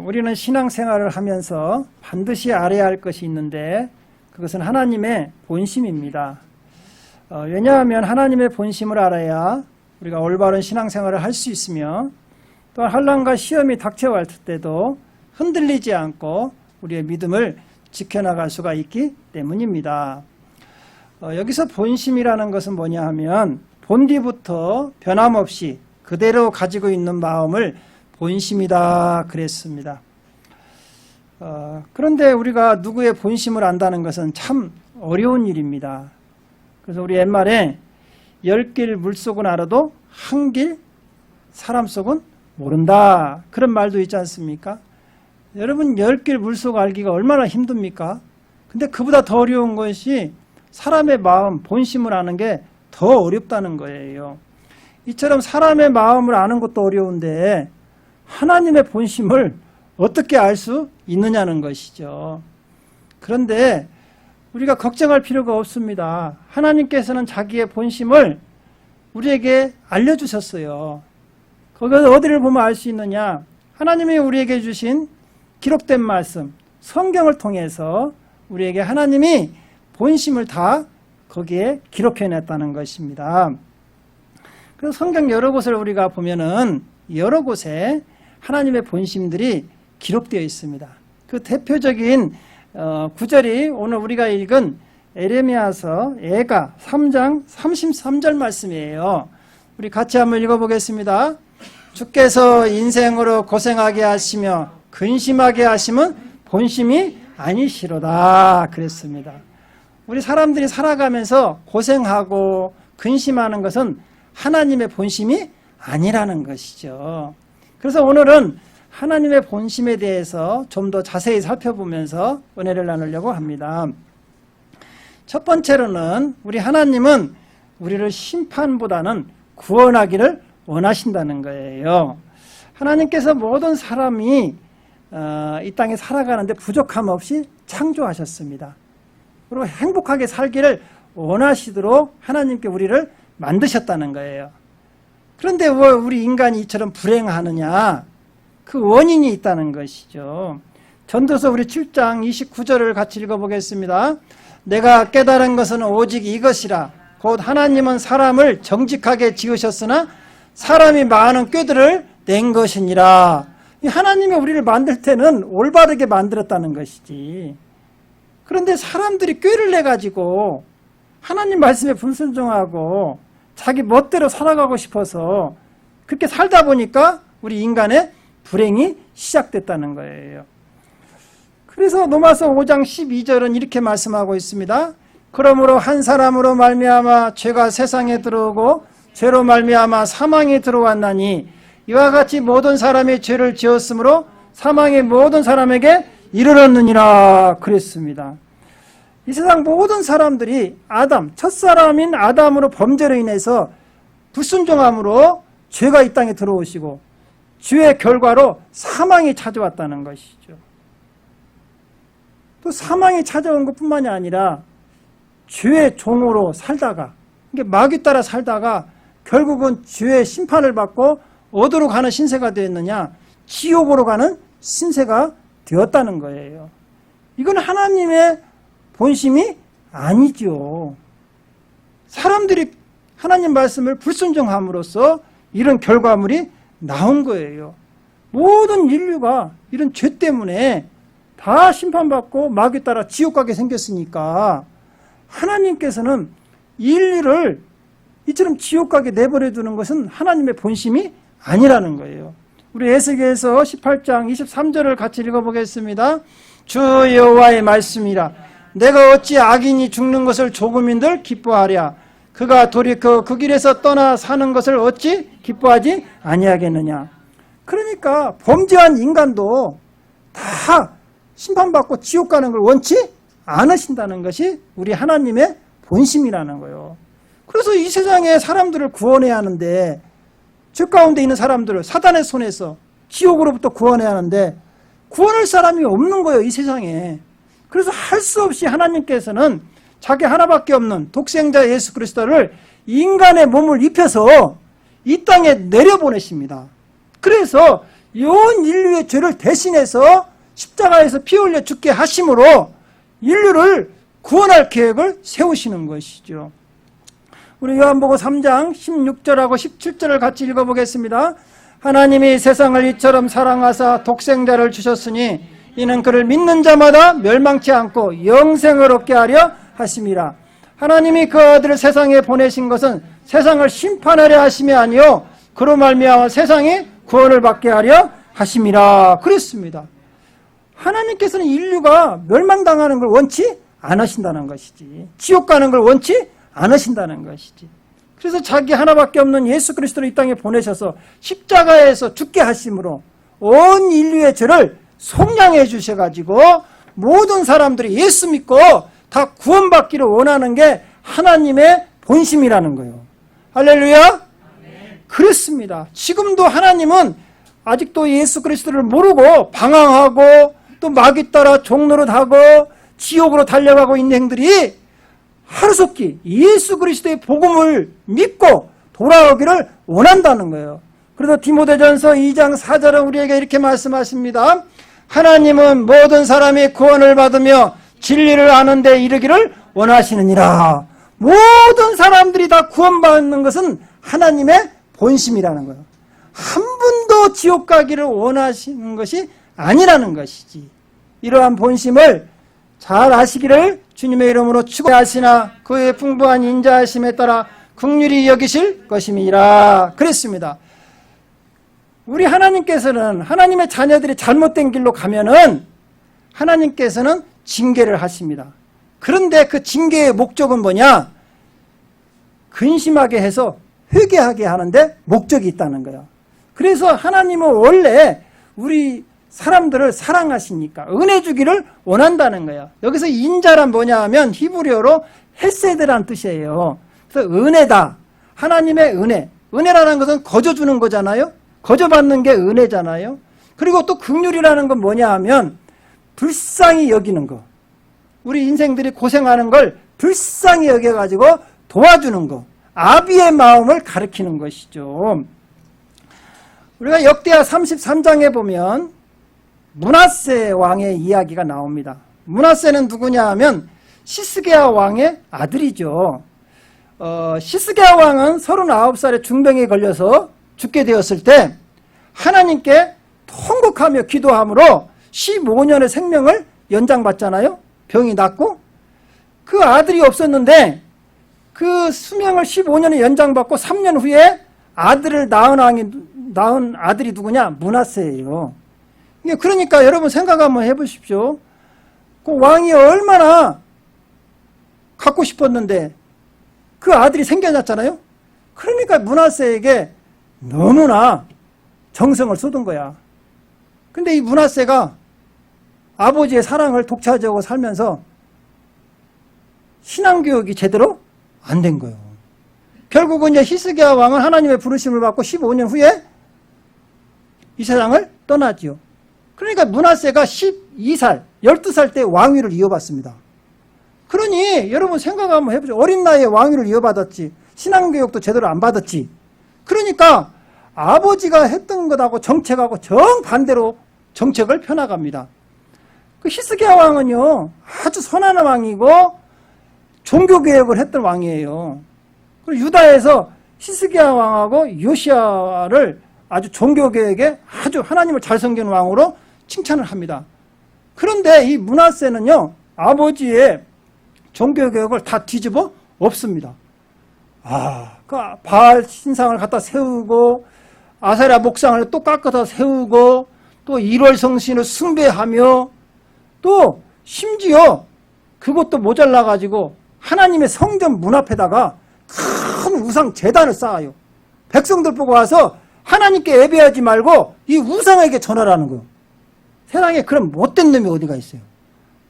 우리는 신앙생활을 하면서 반드시 알아야 할 것이 있는데 그것은 하나님의 본심입니다. 왜냐하면 하나님의 본심을 알아야 우리가 올바른 신앙생활을 할 수 있으며 또한 환난과 시험이 닥쳐왔을 때도 흔들리지 않고 우리의 믿음을 지켜나갈 수가 있기 때문입니다. 여기서 본심이라는 것은 뭐냐 하면 본디부터 변함없이 그대로 가지고 있는 마음을 본심이다 그랬습니다. 그런데 우리가 누구의 본심을 안다는 것은 참 어려운 일입니다. 그래서 우리 옛말에 10길 물속은 알아도 한 길 사람 속은 모른다 그런 말도 있지 않습니까? 여러분 10길 물속 알기가 얼마나 힘듭니까? 근데 그보다 더 어려운 것이 사람의 마음 본심을 아는 게 더 어렵다는 거예요. 이처럼 사람의 마음을 아는 것도 어려운데 하나님의 본심을 어떻게 알 수 있느냐는 것이죠. 그런데 우리가 걱정할 필요가 없습니다. 하나님께서는 자기의 본심을 우리에게 알려주셨어요. 거기서 어디를 보면 알 수 있느냐? 하나님이 우리에게 주신 기록된 말씀, 성경을 통해서 우리에게 하나님이 본심을 다 거기에 기록해냈다는 것입니다. 그래서 성경 여러 곳을 우리가 보면은 여러 곳에 하나님의 본심들이 기록되어 있습니다. 그 대표적인 구절이 오늘 우리가 읽은 에레미야서 애가 3장 33절 말씀이에요. 우리 같이 한번 읽어보겠습니다. 주께서 인생으로 고생하게 하시며 근심하게 하심은 본심이 아니시로다 그랬습니다. 우리 사람들이 살아가면서 고생하고 근심하는 것은 하나님의 본심이 아니라는 것이죠. 그래서 오늘은 하나님의 본심에 대해서 좀 더 자세히 살펴보면서 은혜를 나누려고 합니다. 첫 번째로는 우리 하나님은 우리를 심판보다는 구원하기를 원하신다는 거예요. 하나님께서 모든 사람이 이 땅에 살아가는데 부족함 없이 창조하셨습니다. 그리고 행복하게 살기를 원하시도록 하나님께 우리를 만드셨다는 거예요. 그런데 왜 우리 인간이 이처럼 불행하느냐? 그 원인이 있다는 것이죠. 전도서 우리 7장 29절을 같이 읽어보겠습니다. 내가 깨달은 것은 오직 이것이라. 곧 하나님은 사람을 정직하게 지으셨으나 사람이 많은 꾀들을 낸 것이니라. 하나님이 우리를 만들 때는 올바르게 만들었다는 것이지. 그런데 사람들이 꾀를 내가지고 하나님 말씀에 불순종하고 자기 멋대로 살아가고 싶어서 그렇게 살다 보니까 우리 인간의 불행이 시작됐다는 거예요. 그래서 로마서 5장 12절은 이렇게 말씀하고 있습니다. 그러므로 한 사람으로 말미암아 죄가 세상에 들어오고 죄로 말미암아 사망이 들어왔나니 이와 같이 모든 사람이 죄를 지었으므로 사망이 모든 사람에게 이르렀느니라 그랬습니다. 이 세상 모든 사람들이 첫사람인 아담으로 범죄로 인해서 불순종함으로 죄가 이 땅에 들어오시고 죄의 결과로 사망이 찾아왔다는 것이죠. 또 사망이 찾아온 것뿐만이 아니라 죄의 종으로 살다가 마귀 따라 살다가 결국은 죄의 심판을 받고 어디로 가는 신세가 되었느냐? 지옥으로 가는 신세가 되었다는 거예요. 이건 하나님의 본심이 아니죠. 사람들이 하나님 말씀을 불순종함으로써 이런 결과물이 나온 거예요. 모든 인류가 이런 죄 때문에 다 심판받고 마귀 따라 지옥 가게 생겼으니까 하나님께서는 인류를 이처럼 지옥 가게 내버려 두는 것은 하나님의 본심이 아니라는 거예요. 우리 에스겔서 18장 23절을 같이 읽어보겠습니다. 주 여호와의 말씀이라. 내가 어찌 악인이 죽는 것을 조금인들 기뻐하랴. 그가 돌이켜 그 길에서 떠나 사는 것을 어찌 기뻐하지 아니하겠느냐. 그러니까 범죄한 인간도 다 심판받고 지옥 가는 걸 원치 않으신다는 것이 우리 하나님의 본심이라는 거예요. 그래서 이 세상에 사람들을 구원해야 하는데 죄 가운데 있는 사람들을 사단의 손에서 지옥으로부터 구원해야 하는데 구원할 사람이 없는 거예요, 이 세상에. 그래서 할 수 없이 하나님께서는 자기 하나밖에 없는 독생자 예수 그리스도를 인간의 몸을 입혀서 이 땅에 내려보내십니다. 그래서 온 인류의 죄를 대신해서 십자가에서 피 흘려 죽게 하심으로 인류를 구원할 계획을 세우시는 것이죠. 우리 요한복음 3장 16절하고 17절을 같이 읽어보겠습니다. 하나님이 세상을 이처럼 사랑하사 독생자를 주셨으니 이는 그를 믿는 자마다 멸망치 않고 영생을 얻게 하려 하심이라. 하나님이 그 아들을 세상에 보내신 것은 세상을 심판하려 하심이 아니요 그로 말미암아 세상이 구원을 받게 하려 하심이라 그랬습니다. 하나님께서는 인류가 멸망당하는 걸 원치 않으신다는 것이지, 지옥 가는 걸 원치 않으신다는 것이지. 그래서 자기 하나밖에 없는 예수 그리스도를 이 땅에 보내셔서 십자가에서 죽게 하심으로 온 인류의 죄를 속량해 주셔가지고 모든 사람들이 예수 믿고 다 구원받기를 원하는 게 하나님의 본심이라는 거예요. 할렐루야. 그렇습니다. 지금도 하나님은 아직도 예수 그리스도를 모르고 방황하고 또 마귀 따라 종노릇하고 지옥으로 달려가고 있는 행들이 하루속히 예수 그리스도의 복음을 믿고 돌아오기를 원한다는 거예요. 그래서 디모데전서 2장 4절은 우리에게 이렇게 말씀하십니다. 하나님은 모든 사람이 구원을 받으며 진리를 아는 데 이르기를 원하시느니라. 모든 사람들이 다 구원받는 것은 하나님의 본심이라는 거예요. 한 분도 지옥 가기를 원하시는 것이 아니라는 것이지. 이러한 본심을 잘 아시기를 주님의 이름으로 축원하시나 그의 풍부한 인자하심에 따라 긍휼히 여기실 것임이라 그랬습니다. 우리 하나님께서는 하나님의 자녀들이 잘못된 길로 가면은 하나님께서는 징계를 하십니다. 그런데 그 징계의 목적은 뭐냐? 근심하게 해서 회개하게 하는데 목적이 있다는 거예요. 그래서 하나님은 원래 우리 사람들을 사랑하시니까 은혜 주기를 원한다는 거예요. 여기서 인자란 뭐냐 하면 히브리어로 헤세드란 뜻이에요. 그래서 은혜다. 하나님의 은혜. 은혜라는 것은 거저 주는 거잖아요. 거저 받는 게 은혜잖아요. 그리고 또 긍휼이라는 건 뭐냐 하면 불쌍히 여기는 거. 우리 인생들이 고생하는 걸 불쌍히 여겨가지고 도와주는 거. 아비의 마음을 가리키는 것이죠. 우리가 역대하 33장에 보면 므낫세 왕의 이야기가 나옵니다. 므낫세는 누구냐 하면 시스기야 왕의 아들이죠. 시스기야 왕은 39살에 중병에 걸려서 죽게 되었을 때 하나님께 통곡하며 기도함으로 15년의 생명을 연장받잖아요. 병이 낫고 그 아들이 없었는데 그 수명을 15년을 연장받고 3년 후에 아들을 낳은 아들이 누구냐? 므낫세예요. 그러니까 여러분 생각 한번 해보십시오. 그 왕이 얼마나 갖고 싶었는데 그 아들이 생겨났잖아요. 그러니까 므낫세에게 너무나 정성을 쏟은 거야. 근데 이 므낫세가 아버지의 사랑을 독차지하고 살면서 신앙교육이 제대로 안 된 거예요. 결국은 이제 히스기야 왕은 하나님의 부르심을 받고 15년 후에 이 세상을 떠나지요. 그러니까 므낫세가 12살, 12살 때 왕위를 이어받습니다. 그러니 여러분 생각 한번 해보죠. 어린 나이에 왕위를 이어받았지. 신앙교육도 제대로 안 받았지. 그러니까 아버지가 했던 것하고 정책하고 정반대로 정책을 펴나갑니다. 그 히스기야 왕은요 아주 선한 왕이고 종교개혁을 했던 왕이에요. 그리고 유다에서 히스기야 왕하고 요시야를 아주 종교개혁에 아주 하나님을 잘 섬기는 왕으로 칭찬을 합니다. 그런데 이 므낫세는요 아버지의 종교개혁을 다 뒤집어 엎습니다. 그 바알 신상을 갖다 세우고 아세라 목상을 또 깎아서 세우고 또 1월 성신을 숭배하며 또 심지어 그것도 모자라가지고 하나님의 성전 문 앞에다가 큰 우상 제단을 쌓아요. 백성들 보고 와서 하나님께 예배하지 말고 이 우상에게 전하라는 거예요. 세상에 그런 못된 놈이 어디가 있어요.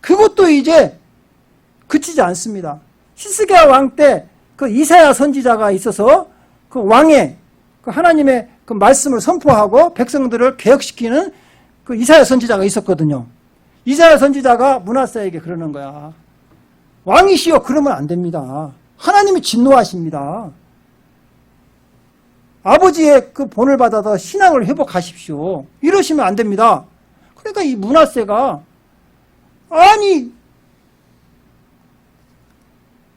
그것도 이제 그치지 않습니다. 히스기야 왕 때 그 이사야 선지자가 있어서 그 왕의 그 하나님의 그 말씀을 선포하고 백성들을 개혁시키는 그 이사야 선지자가 있었거든요. 이사야 선지자가 므낫세에게 그러는 거야. 왕이시여 그러면 안 됩니다. 하나님이 진노하십니다. 아버지의 그 본을 받아서 신앙을 회복하십시오. 이러시면 안 됩니다. 그러니까 이 문화세가 아니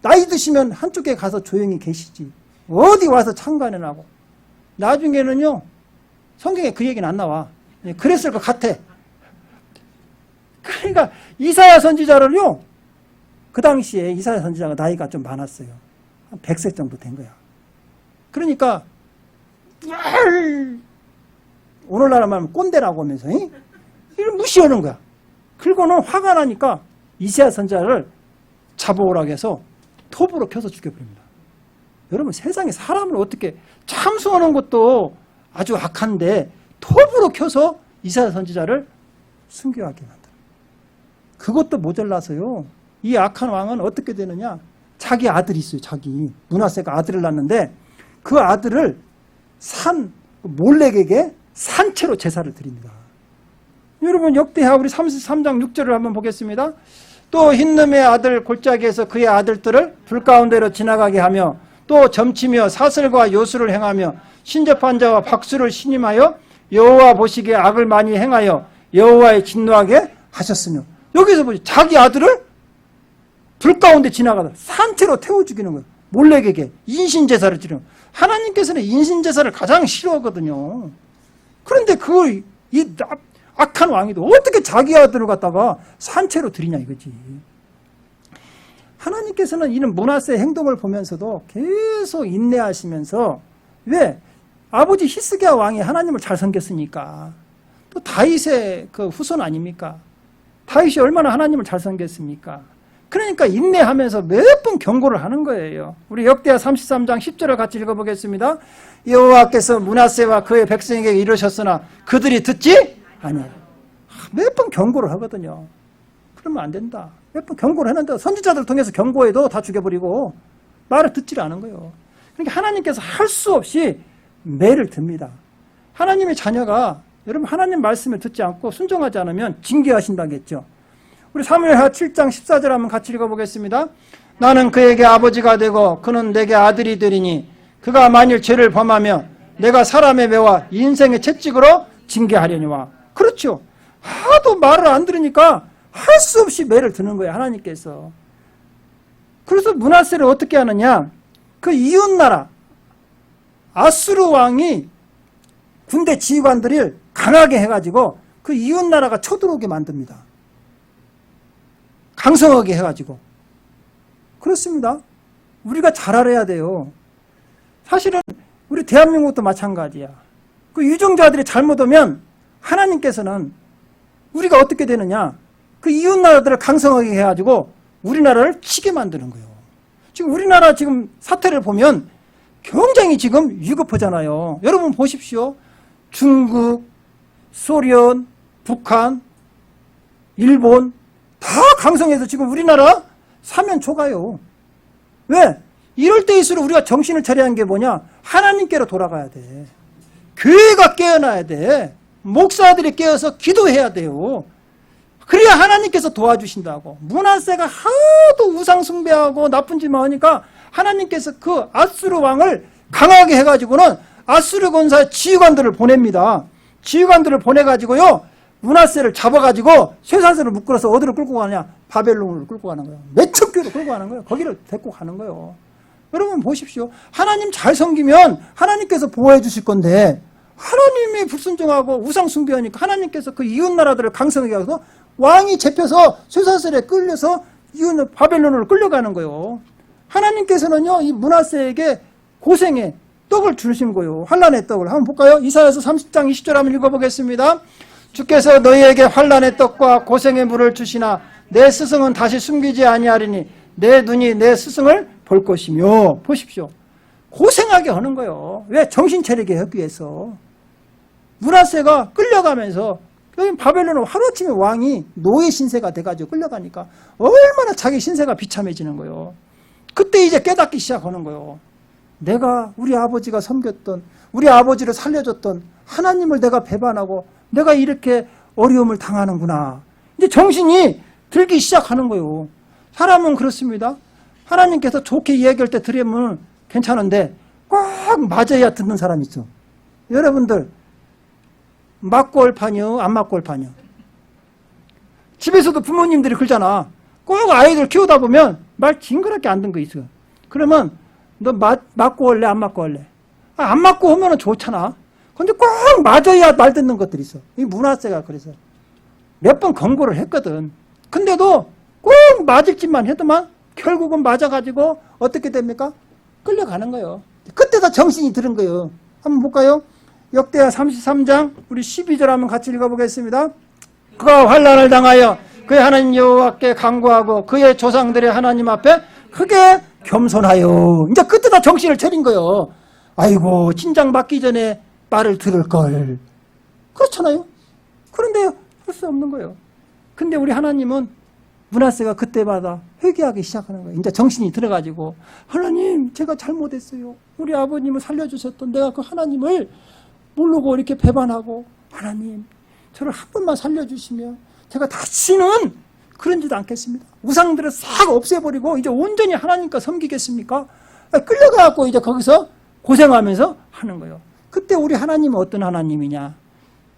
나이 드시면 한쪽에 가서 조용히 계시지 어디 와서 참관을 하고 나중에는요 성경에 그 얘기는 안 나와. 그랬을 것 같아. 그러니까 이사야 선지자를요 그 당시에 이사야 선지자가 나이가 좀 많았어요. 한 100세 정도 된 거야. 그러니까 오늘날 말하면 꼰대라고 하면서 이걸 무시하는 거야. 그리고는 화가 나니까 이사야 선지자를 잡아오라고 해서 톱으로 켜서 죽여버립니다. 여러분 세상에 사람을 어떻게 참수하는 것도 아주 악한데 톱으로 켜서 이사야 선지자를 순교하게 만들어요. 그것도 모자라서요. 이 악한 왕은 어떻게 되느냐. 자기 아들이 있어요. 자기 문하세가 아들을 낳는데 그 아들을 몰렉에게 산채로 제사를 드립니다. 여러분 역대하 우리 33장 6절을 한번 보겠습니다. 또 흰놈의 아들 골짜기에서 그의 아들들을 불 가운데로 지나가게 하며 또 점치며 사슬과 요술을 행하며 신접한 자와 박수를 신임하여 여호와 보시기에 악을 많이 행하여 여호와의 진노하게 하셨으며 여기서 보지 자기 아들을 불 가운데 지나가다 산채로 태워 죽이는 거예요. 몰렉에게 인신제사를 지르는 거예요. 하나님께서는 인신제사를 가장 싫어하거든요. 그런데 이 악한 왕이도 어떻게 자기 아들을 갖다가 산채로 드리냐 이거지. 하나님께서는 이런 문하세 행동을 보면서도 계속 인내하시면서 왜? 아버지 히스기야 왕이 하나님을 잘 섬겼으니까. 또 다윗의 그 후손 아닙니까? 다윗이 얼마나 하나님을 잘 섬겼습니까? 그러니까 인내하면서 몇 번 경고를 하는 거예요. 우리 역대하 33장 10절을 같이 읽어보겠습니다. 여호와께서 문하세와 그의 백성에게 이르셨으나 그들이 듣지 아니야. 몇 번 경고를 하거든요. 그러면 안 된다. 몇 번 경고를 했는데 선지자들 통해서 경고해도 다 죽여버리고 말을 듣지 않은 거예요. 그러니까 하나님께서 할 수 없이 매를 듭니다. 하나님의 자녀가 여러분 하나님 말씀을 듣지 않고 순종하지 않으면 징계하신다겠죠. 우리 사무엘하 7장 14절 한번 같이 읽어보겠습니다. 나는 그에게 아버지가 되고 그는 내게 아들이 되리니 그가 만일 죄를 범하면 내가 사람의 매와 인생의 채찍으로 징계하려니와. 그렇죠. 하도 말을 안 들으니까 할 수 없이 매를 드는 거예요. 하나님께서. 그래서 문하세를 어떻게 하느냐. 그 이웃나라 아수르 왕이 군대 지휘관들을 강하게 해가지고 그 이웃나라가 쳐들어오게 만듭니다. 강성하게 해가지고. 그렇습니다. 우리가 잘 알아야 돼요. 사실은 우리 대한민국도 마찬가지야. 그 유정자들이 잘못하면 하나님께서는 우리가 어떻게 되느냐. 그 이웃나라들을 강성하게 해가지고 우리나라를 치게 만드는 거예요. 지금 우리나라 지금 사태를 보면 굉장히 지금 위급하잖아요. 여러분 보십시오. 중국, 소련, 북한, 일본 다 강성해서 지금 우리나라 사면 초가요. 왜? 이럴 때일수록 우리가 정신을 차려야 하는 게 뭐냐? 하나님께로 돌아가야 돼. 교회가 깨어나야 돼. 목사들이 깨어서 기도해야 돼요. 그래야 하나님께서 도와주신다고. 문하세가 하도 우상 숭배하고 나쁜 짓만 하니까 하나님께서 그 아수르 왕을 강하게 해가지고는 아수르 군사의 지휘관들을 보냅니다. 지휘관들을 보내가지고요. 문하세를 잡아가지고 쇠사슬을 묶어서 어디로 끌고 가느냐? 바벨론으로 끌고 가는 거예요. 매척교로 끌고 가는 거예요. 거기를 데리고 가는 거예요. 여러분 보십시오. 하나님 잘 섬기면 하나님께서 보호해 주실 건데 하나님이 불순종하고 우상 숭배하니까 하나님께서 그 이웃나라들을 강성하게 해서 왕이 잡혀서 쇠사슬에 끌려서 이웃 바벨론으로 끌려가는 거예요. 하나님께서는요 이 문하세에게 고생의 떡을 주신 거예요. 환난의 떡을 한번 볼까요? 이사야서 30장 20절 한번 읽어보겠습니다. 주께서 너희에게 환난의 떡과 고생의 물을 주시나 내 스승은 다시 숨기지 아니하리니 내 눈이 내 스승을 볼 것이며. 보십시오. 고생하게 하는 거예요. 왜? 정신 차리게 하기 위해서. 문하세가 끌려가면서 여기 바벨론은 하루아침에 왕이 노예 신세가 돼가지고 끌려가니까 얼마나 자기 신세가 비참해지는 거예요. 그때 이제 깨닫기 시작하는 거예요. 내가 우리 아버지가 섬겼던 우리 아버지를 살려줬던 하나님을 내가 배반하고 내가 이렇게 어려움을 당하는구나. 이제 정신이 들기 시작하는 거예요. 사람은 그렇습니다. 하나님께서 좋게 이야기할 때 들으면 괜찮은데 꼭 맞아야 듣는 사람이 있어. 여러분들 맞고 올 판이요, 안 맞고 올 판이요? 집에서도 부모님들이 그러잖아. 꼭 아이들 키우다 보면 말 징그럽게 안 듣는 거 있어. 그러면 너 맞고 올래, 안 맞고 올래? 안 맞고 오면 좋잖아. 근데 꼭 맞아야 말 듣는 것들이 있어. 이 문화세가 그래서 몇 번 권고를 했거든. 근데도 꼭 맞을 짓만 해도만 결국은 맞아가지고 어떻게 됩니까? 끌려가는 거예요. 그때 다 정신이 들은 거예요. 한번 볼까요? 역대하 33장 우리 12절 한번 같이 읽어보겠습니다. 그가 환난을 당하여 그의 하나님 여호와께 간구하고 그의 조상들의 하나님 앞에 크게 겸손하여. 이제 그때 다 정신을 차린 거예요. 아이고 진작 맞기 전에 말을 들을 걸. 그렇잖아요. 그런데 할 수 없는 거예요. 근데 우리 하나님은 문하세가 그때마다 회개하기 시작하는 거예요. 이제 정신이 들어가지고 하나님 제가 잘못했어요. 우리 아버님을 살려주셨던 내가 그 하나님을 모르고 이렇게 배반하고 하나님 저를 한 번만 살려주시면 제가 다시는 그런 짓 않겠습니다. 우상들을 싹 없애버리고 이제 온전히 하나님과 섬기겠습니까? 끌려가고 이제 거기서 고생하면서 하는 거예요. 그때 우리 하나님은 어떤 하나님이냐?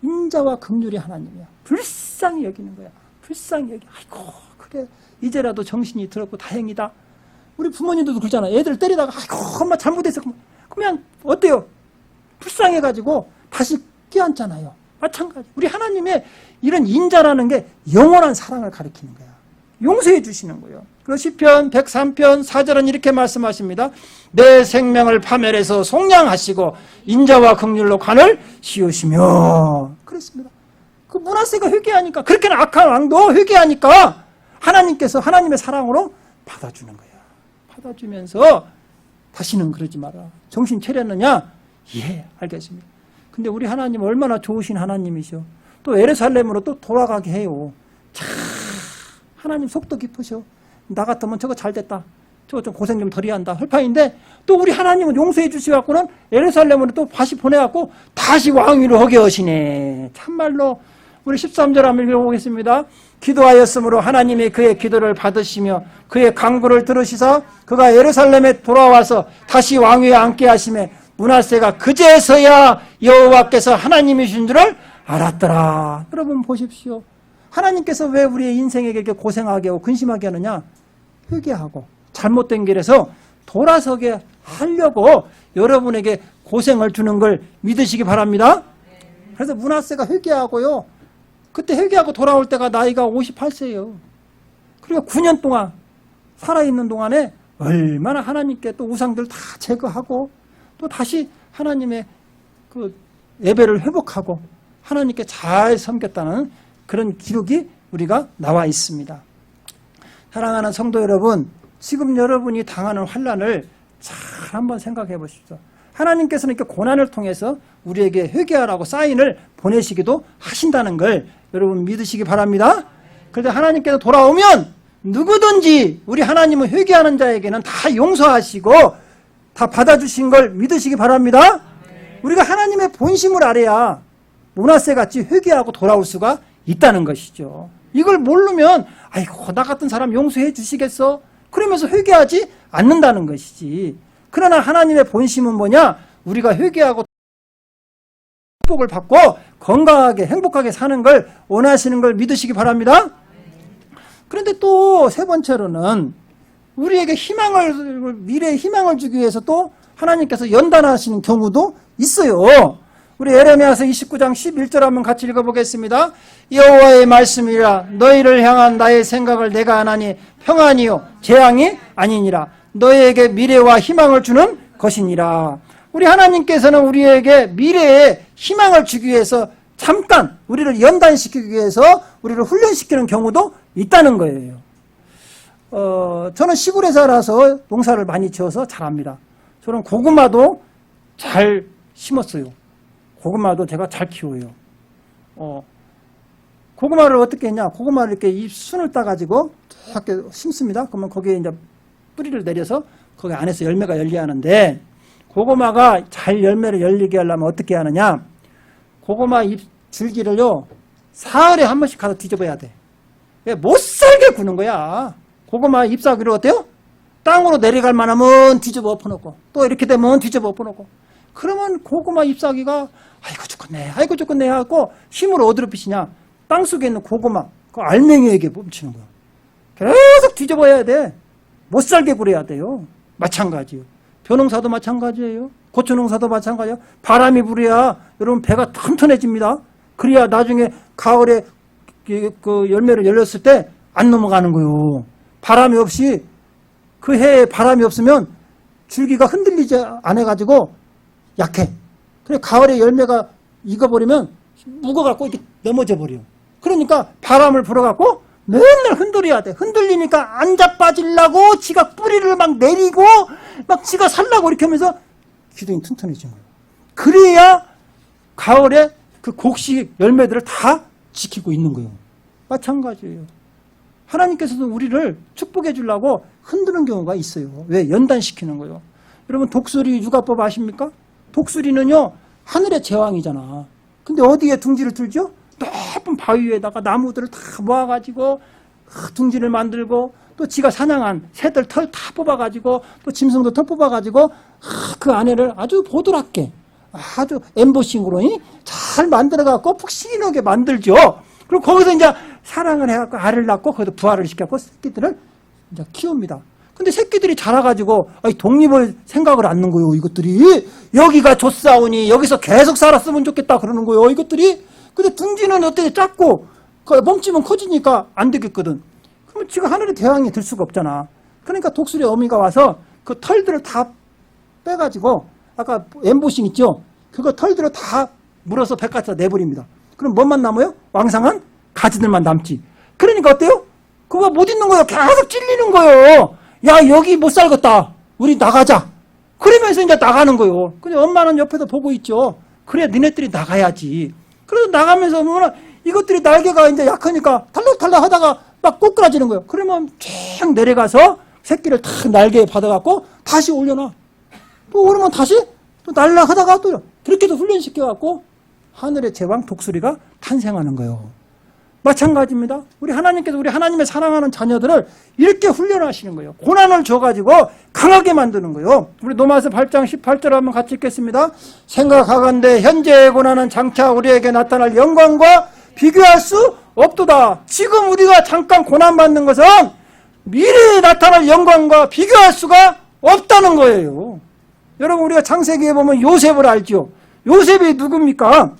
인자와 긍휼의 하나님이야. 불쌍히 여기는 거야. 불쌍히 여기. 아이고 그래 이제라도 정신이 들었고 다행이다. 우리 부모님들도 그러잖아. 애들 때리다가 아이고 엄마 잘못했어. 그러면 어때요? 불쌍해가지고 다시 끼얹잖아요. 마찬가지. 우리 하나님의 이런 인자라는 게 영원한 사랑을 가리키는 거야. 용서해 주시는 거예요. 그래서 시편 103편 4절은 이렇게 말씀하십니다. 내 생명을 파멸해서 속량하시고 인자와 긍휼로 관을 씌우시며. 그렇습니다. 그 문하세가 회개하니까 그렇게는 악한 왕도 회개하니까 하나님께서 하나님의 사랑으로 받아주는 거야. 받아주면서 다시는 그러지 마라. 정신 차렸느냐? 예, 알겠습니다. 근데 우리 하나님 얼마나 좋으신 하나님이셔. 또 예루살렘으로 또 돌아가게 해요. 참 하나님 속도 깊으셔. 나 같으면 저거 잘 됐다. 저거 좀 고생 좀 덜 해야 한다. 할 판인데 또 우리 하나님은 용서해 주셔갖고는 예루살렘으로 또 다시 보내갖고 다시 왕위로 하게 하시네. 참말로 우리 13절 한번 읽어보겠습니다. 기도하였으므로 하나님이 그의 기도를 받으시며 그의 간구를 들으시사 그가 예루살렘에 돌아와서 다시 왕위에 앉게 하시매 문하세가 그제서야 여호와께서 하나님이신 줄을 알았더라. 여러분 보십시오. 하나님께서 왜 우리의 인생에게 이렇게 고생하게 하고 근심하게 하느냐? 회개하고 잘못된 길에서 돌아서게 하려고 여러분에게 고생을 주는 걸 믿으시기 바랍니다. 그래서 문하세가 회개하고요. 그때 회개하고 돌아올 때가 나이가 58세예요. 그리고 9년 동안 살아있는 동안에 얼마나 하나님께 또 우상들 다 제거하고 또 다시 하나님의 그 예배를 회복하고 하나님께 잘 섬겼다는 그런 기록이 우리가 나와 있습니다. 사랑하는 성도 여러분, 지금 여러분이 당하는 환난을 잘 한번 생각해 보십시오. 하나님께서는 이렇게 고난을 통해서 우리에게 회개하라고 사인을 보내시기도 하신다는 걸 여러분 믿으시기 바랍니다. 그런데 하나님께서 돌아오면 누구든지 우리 하나님은 회개하는 자에게는 다 용서하시고 다 받아주신 걸 믿으시기 바랍니다. 우리가 하나님의 본심을 알아야 문하세같이 회개하고 돌아올 수가 있다는 것이죠. 이걸 모르면 아이고 나 같은 사람 용서해 주시겠어? 그러면서 회개하지 않는다는 것이지. 그러나 하나님의 본심은 뭐냐? 우리가 회개하고 축복을 받고 건강하게 행복하게 사는 걸 원하시는 걸 믿으시기 바랍니다. 그런데 또 세 번째로는 우리에게 희망을, 미래의 희망을 주기 위해서 또 하나님께서 연단하시는 경우도 있어요. 우리 에레미야서 29장 11절 한번 같이 읽어보겠습니다. 여호와의 말씀이라 너희를 향한 나의 생각을 내가 하나니 평안이요 재앙이 아니니라. 너희에게 미래와 희망을 주는 것이니라. 우리 하나님께서는 우리에게 미래에 희망을 주기 위해서 잠깐 우리를 연단시키기 위해서 우리를 훈련시키는 경우도 있다는 거예요. 저는 시골에 살아서 농사를 많이 지어서 잘 압니다. 저는 고구마도 잘 심었어요. 고구마도 제가 잘 키워요. 고구마를 어떻게 했냐? 고구마를 이렇게 잎 순을 따가지고 이렇게 심습니다. 그러면 거기에 이제 뿌리를 내려서 거기 안에서 열매가 열리게 하는데 고구마가 잘 열매를 열리게 하려면 어떻게 하느냐? 고구마 잎 줄기를요 사흘에 한 번씩 가서 뒤집어야 돼. 왜? 못 살게 구는 거야. 고구마 잎사귀를 어때요? 땅으로 내려갈 만하면 뒤집어 엎어놓고 또 이렇게 되면 뒤집어 엎어놓고 그러면 고구마 잎사귀가 아이고 죽겠네 하고 힘을 어디로 삐치냐 땅속에 있는 고구마 그 알맹이에게 멈추는 거야. 계속 뒤집어야 돼. 못 살게 굴어야 돼요. 마찬가지요. 벼농사도 마찬가지예요. 고추농사도 마찬가지예요. 바람이 불어야 여러분 배가 튼튼해집니다. 그래야 나중에 가을에 그 열매를 열렸을 때 안 넘어가는 거예요. 바람이 없이 그 해에 바람이 없으면 줄기가 흔들리지 않아가지고 약해. 그래 가을에 열매가 익어버리면 묵어갖고 이렇게 넘어져 버려. 그러니까 바람을 불어갖고 맨날 흔들어야 돼. 흔들리니까 안 자빠지려고 지가 뿌리를 막 내리고 막 지가 살라고 이렇게 하면서 기둥이 튼튼해진 거예요. 그래야 가을에 그 곡식 열매들을 다 지키고 있는 거예요. 마찬가지예요. 하나님께서도 우리를 축복해 주려고 흔드는 경우가 있어요. 왜? 연단시키는 거예요. 여러분 독수리 육아법 아십니까? 독수리는요 하늘의 제왕이잖아. 근데 어디에 둥지를 들죠? 높은 바위 위에다가 나무들을 다 모아가지고 둥지를 만들고 또 지가 사냥한 새들 털 다 뽑아가지고 또 짐승도 털 뽑아가지고 그 안에를 아주 보드랍게 아주 엠보싱으로 잘 만들어갖고 푹신하게 만들죠. 그리고 거기서 이제 사랑을 해갖고 알을 낳고 거기서 부화를 시켜갖고 새끼들을 이제 키웁니다. 근데 새끼들이 자라가지고 독립을 생각을 않는 거예요. 이것들이 여기가 좋사오니 여기서 계속 살았으면 좋겠다 그러는 거예요. 이것들이. 근데 둥지는 어떻게 작고 멈추면 커지니까 안 되겠거든. 그러면 지가 하늘의 대왕이 될 수가 없잖아. 그러니까 독수리 어미가 와서 그 털들을 다 빼가지고 아까 엠보싱 있죠? 그거 털들을 다 물어서 백가지다 내버립니다. 그럼 뭐만 남아요? 왕상한 가지들만 남지. 그러니까 어때요? 그거 못 있는 거예요. 계속 찔리는 거예요. 야 여기 못 살겠다. 우리 나가자. 그러면서 이제 나가는 거예요. 근데 엄마는 옆에서 보고 있죠. 그래 니네들이 나가야지. 그래서 나가면서 보면 이것들이 날개가 이제 약하니까 탈락탈락 하다가 막 꼬꾸라지는 거예요. 그러면 쫙 내려가서 새끼를 탁 날개에 받아갖고 다시 올려놔. 또 오르면 다시 또 날락하다가 또 그렇게도 훈련시켜갖고 하늘의 제왕 독수리가 탄생하는 거예요. 마찬가지입니다. 우리 하나님께서 우리 하나님의 사랑하는 자녀들을 이렇게 훈련하시는 거예요. 고난을 줘가지고 강하게 만드는 거예요. 우리 로마서 8장 18절 한번 같이 읽겠습니다. 생각하건대 현재의 고난은 장차 우리에게 나타날 영광과 비교할 수 없도다. 지금 우리가 잠깐 고난받는 것은 미래에 나타날 영광과 비교할 수가 없다는 거예요. 여러분 우리가 창세기에 보면 요셉을 알죠. 요셉이 누굽니까?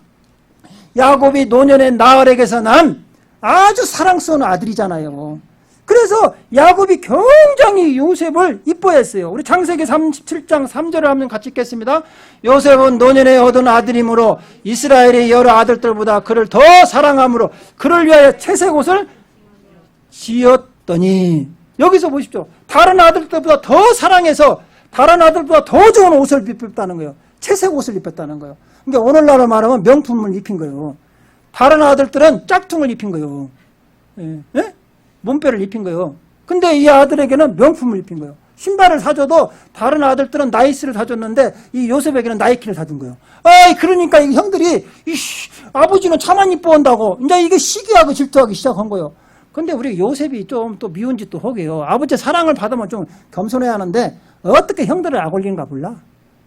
야곱이 노년의 나흘에게서 난 아주 사랑스러운 아들이잖아요. 그래서 야곱이 굉장히 요셉을 이뻐했어요. 우리 창세기 37장 3절을 한번 같이 읽겠습니다. 요셉은 노년에 얻은 아들이므로 이스라엘의 여러 아들들보다 그를 더 사랑함으로 그를 위하여 채색 옷을 지었더니 여기서 보십시오. 다른 아들들보다 더 사랑해서 다른 아들보다 더 좋은 옷을 입혔다는 거예요. 채색 옷을 입혔다는 거예요. 그러니까 오늘날로 말하면 명품을 입힌 거예요. 다른 아들들은 짝퉁을 입힌 거예요. 예? 몸빼를 입힌 거예요. 근데 이 아들에게는 명품을 입힌 거예요. 신발을 사줘도 다른 아들들은 나이스를 사줬는데 이 요셉에게는 나이키를 사준 거예요. 그러니까 이 형들이 아버지는 차만 이뻐한다고 이제 이게 시기하고 질투하기 시작한 거예요. 근데 우리 요셉이 좀 또 미운 짓도 하게요. 아버지의 사랑을 받으면 좀 겸손해야 하는데 어떻게 형들을 악올린가 몰라.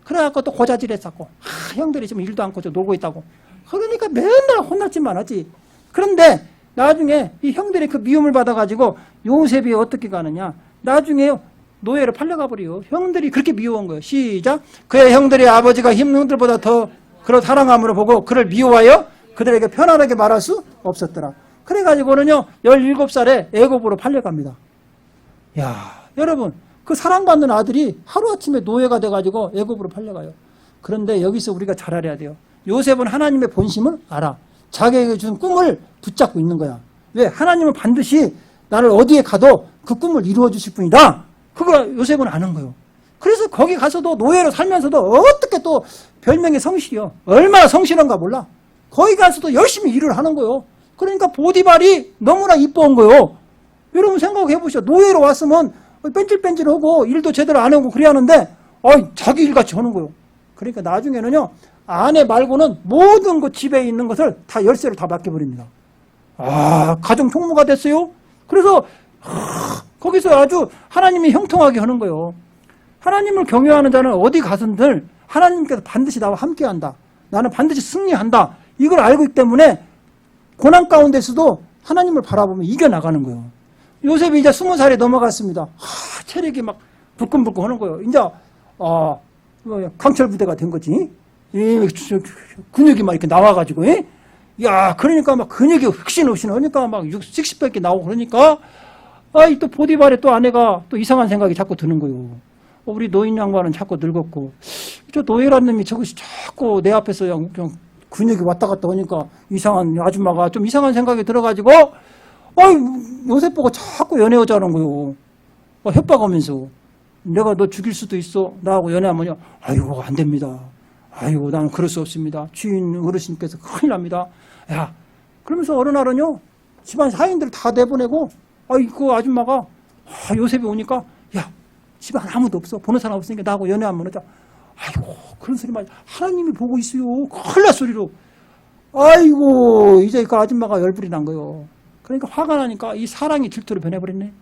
그래갖고 또 고자질했었고 형들이 지금 일도 않고 좀 놀고 있다고. 그러니까 맨날 혼났지만 하지. 그런데 나중에 이 형들이 그 미움을 받아가지고 요셉이 어떻게 가느냐. 나중에 노예로 팔려가 버려요. 형들이 그렇게 미워한 거예요. 시작. 그의 형들이 아버지가 힘든 형들보다 더 그런 사랑함으로 보고 그를 미워하여 그들에게 편안하게 말할 수 없었더라. 그래가지고는요 17살에 애굽으로 팔려갑니다. 야 여러분 그 사랑받는 아들이 하루아침에 노예가 돼가지고 애굽으로 팔려가요. 그런데 여기서 우리가 잘 알아야 돼요. 요셉은 하나님의 본심을 알아. 자기에게 준 꿈을 붙잡고 있는 거야. 왜? 하나님은 반드시 나를 어디에 가도 그 꿈을 이루어 주실 분이다. 그거 요셉은 아는 거예요. 그래서 거기 가서도 노예로 살면서도 어떻게 또 별명이 성실이요. 얼마나 성실한가 몰라. 거기 가서도 열심히 일을 하는 거예요. 그러니까 보디발이 너무나 이뻐한 거예요. 여러분 생각해 보시죠. 노예로 왔으면 뺀질뺀질하고 일도 제대로 안 하고 그래야 하는데 자기 일같이 하는 거예요. 그러니까 나중에는요. 아내 말고는 모든 그 집에 있는 것을 다 열쇠를 다 맡겨버립니다. 가정 총무가 됐어요. 그래서 거기서 아주 하나님이 형통하게 하는 거예요. 하나님을 경외하는 자는 어디 가선들 하나님께서 반드시 나와 함께한다. 나는 반드시 승리한다. 이걸 알고 있기 때문에 고난 가운데서도 하나님을 바라보면 이겨나가는 거예요. 요셉이 이제 20살에 넘어갔습니다. 체력이 막 불끈불끈 하는 거예요. 이제 강철 부대가 된 거지. 근육이 막 이렇게 나와가지고, 야, 그러니까 막 근육이 흑신흑신 하니까 막 60배 나오고 그러니까, 또 보디발의 또 아내가 또 이상한 생각이 자꾸 드는 거예요. 우리 노인 양반은 자꾸 늙었고, 저 노예란 놈이 저것이 자꾸 내 앞에서 그냥 근육이 왔다 갔다 하니까 이상한 아줌마가 좀 이상한 생각이 들어가지고, 요셉 보고 자꾸 연애하자는 거예요. 협박하면서. 내가 너 죽일 수도 있어. 나하고 연애하면요. 아이고, 안 됩니다. 아이고, 나는 그럴 수 없습니다. 주인 어르신께서 큰일 납니다. 야, 그러면서 어느 날은요, 집안 사인들 다 내보내고, 그 아줌마가, 요셉이 오니까, 야, 집안 아무도 없어. 보는 사람 없으니까 나하고 연애하면 하자. 아이고, 그런 소리 말이야. 하나님이 보고 있어요. 큰일 날 소리로. 아이고, 이제 그 아줌마가 열불이 난 거예요. 그러니까 화가 나니까 이 사랑이 질투로 변해버렸네.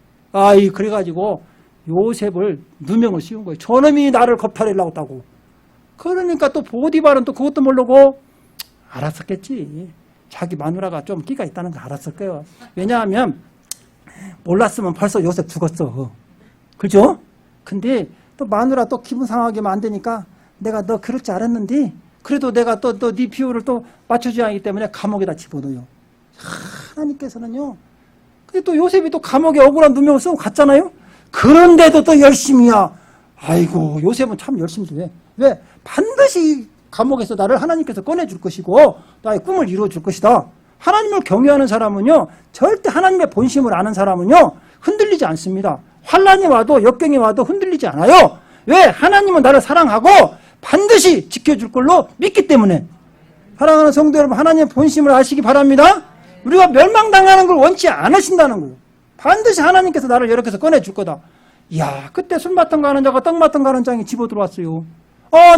그래가지고 요셉을 누명을 씌운 거예요. 저놈이 나를 겁탈하려고 했다고. 그러니까 또 보디발은 또 그것도 모르고 알았었겠지. 자기 마누라가 좀 끼가 있다는 거 알았을 거예요. 왜냐하면 몰랐으면 벌써 요셉 죽었어. 그죠? 근데 또 마누라 또 기분 상하게 하면 안 되니까 내가 너 그럴 줄 알았는데 그래도 내가 또 네 비율을 또 맞춰줘야 하기 때문에 감옥에다 집어넣어요. 하나님께서는요. 근데 또 요셉이 또 감옥에 억울한 누명을 쓰고 갔잖아요. 그런데도 또 열심히야. 아이고, 요셉은 참 열심히 해. 왜? 반드시 감옥에서 나를 하나님께서 꺼내줄 것이고 나의 꿈을 이루어줄 것이다. 하나님을 경외하는 사람은요, 절대 하나님의 본심을 아는 사람은요, 흔들리지 않습니다. 환란이 와도 역경이 와도 흔들리지 않아요. 왜? 하나님은 나를 사랑하고 반드시 지켜줄 걸로 믿기 때문에. 사랑하는 성도 여러분, 하나님의 본심을 아시기 바랍니다. 우리가 멸망당하는 걸 원치 않으신다는 거예요. 반드시 하나님께서 나를 이렇게 해서 꺼내줄 거다. 이야, 그때 술 맡은 가는 자가 떡 맡은 가는 장에 집어 들어왔어요.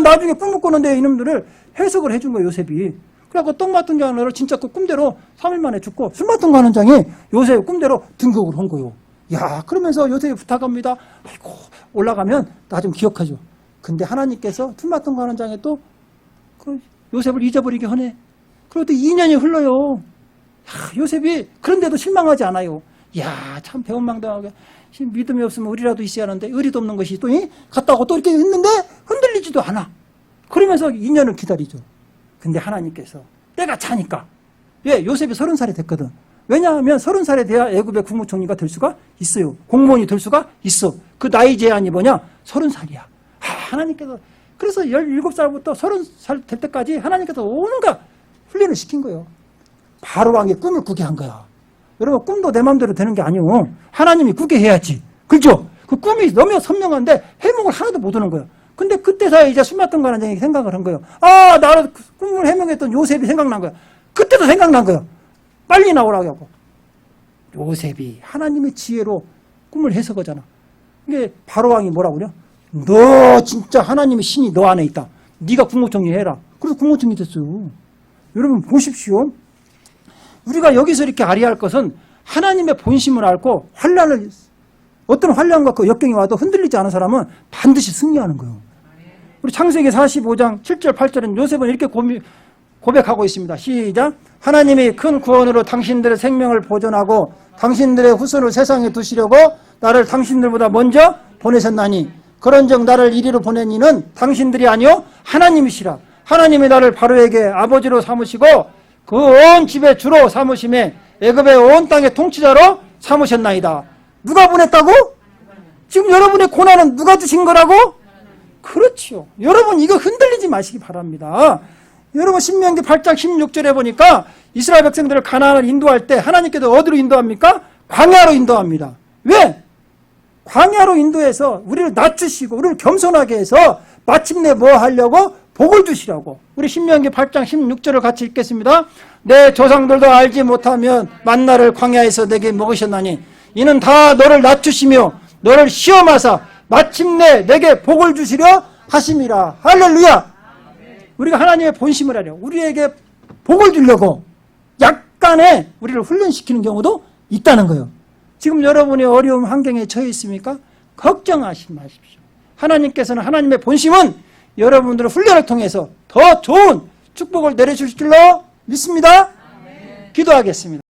나중에 꿈을 꾸는데 이놈들을 해석을 해준 거예요, 요셉이. 그래갖고 떡 맡은 자를 진짜 그 꿈대로 3일 만에 죽고 술 맡은 가는 장에 요셉 꿈대로 등극을 한 거예요. 야, 그러면서 요셉이 부탁합니다. 아이고, 올라가면 나 좀 기억하죠. 근데 하나님께서 술 맡은 가는 장에 또 그 요셉을 잊어버리게 하네. 그리고 또 2년이 흘러요. 요셉이 그런데도 실망하지 않아요. 야, 참 배은망당하게 믿음이 없으면 의리라도 있어야 하는데 의리도 없는 것이 또 갔다 오고 또 이렇게 있는데 흔들리지도 않아. 그러면서 2년을 기다리죠. 근데 하나님께서 때가 차니까. 왜? 요셉이 30살이 됐거든. 왜냐하면 30살에 돼야 애굽의 국무총리가 될 수가 있어요. 공무원이 될 수가 있어. 그 나이 제한이 뭐냐? 30살이야. 하나님께서 그래서 17살부터 30살 될 때까지 하나님께서 온갖 훈련을 시킨 거예요. 바로 왕의 꿈을 꾸게 한 거야. 여러분, 꿈도 내 마음대로 되는 게 아니고 하나님이 꾸게 해야지. 그죠? 그 꿈이 너무 선명한데 해몽을 하나도 못 하는 거야. 근데 그때서야 이제 술 맡은 가는 장이 생각을 한 거예요. 나를 꿈을 해몽했던 요셉이 생각난 거야. 그때도 생각난 거야. 빨리 나오라고 하고. 요셉이 하나님의 지혜로 꿈을 해석하잖아. 이게 바로 왕이 뭐라고 그래? 너 진짜 하나님의 신이 너 안에 있다. 네가 국무총리 해라. 그래서 국무총리 됐어요. 여러분 보십시오. 우리가 여기서 이렇게 아리할 것은 하나님의 본심을 알고 어떤 환란과 그 역경이 와도 흔들리지 않은 사람은 반드시 승리하는 거예요. 우리 창세기 45장 7절 8절은 요셉은 이렇게 고백하고 있습니다. 시작. 하나님이 큰 구원으로 당신들의 생명을 보존하고 당신들의 후손을 세상에 두시려고 나를 당신들보다 먼저 보내셨나니 그런즉 나를 이리로 보낸 이는 당신들이 아니요 하나님이시라. 하나님이 나를 바로에게 아버지로 삼으시고 그 온 집의 주로 삼으심에 애굽의 온 땅의 통치자로 삼으셨나이다. 누가 보냈다고? 지금 여러분의 고난은 누가 주신 거라고? 그렇지요. 여러분 이거 흔들리지 마시기 바랍니다. 여러분 신명기 8장 16절에 보니까 이스라엘 백성들을 가나안을 인도할 때 하나님께서 어디로 인도합니까? 광야로 인도합니다. 왜? 광야로 인도해서 우리를 낮추시고 우리를 겸손하게 해서 마침내 뭐 하려고? 복을 주시라고. 우리 신명기 8장 16절을 같이 읽겠습니다. 내 조상들도 알지 못하면 만나를 광야에서 내게 먹으셨나니 이는 다 너를 낮추시며 너를 시험하사 마침내 내게 복을 주시려 하심이라. 할렐루야. 우리가 하나님의 본심을 하려 우리에게 복을 주려고 약간의 우리를 훈련시키는 경우도 있다는 거예요. 지금 여러분이 어려운 환경에 처해 있습니까? 걱정하지 마십시오. 하나님께서는 하나님의 본심은 여러분들의 훈련을 통해서 더 좋은 축복을 내려주실 줄로 믿습니다. 기도하겠습니다.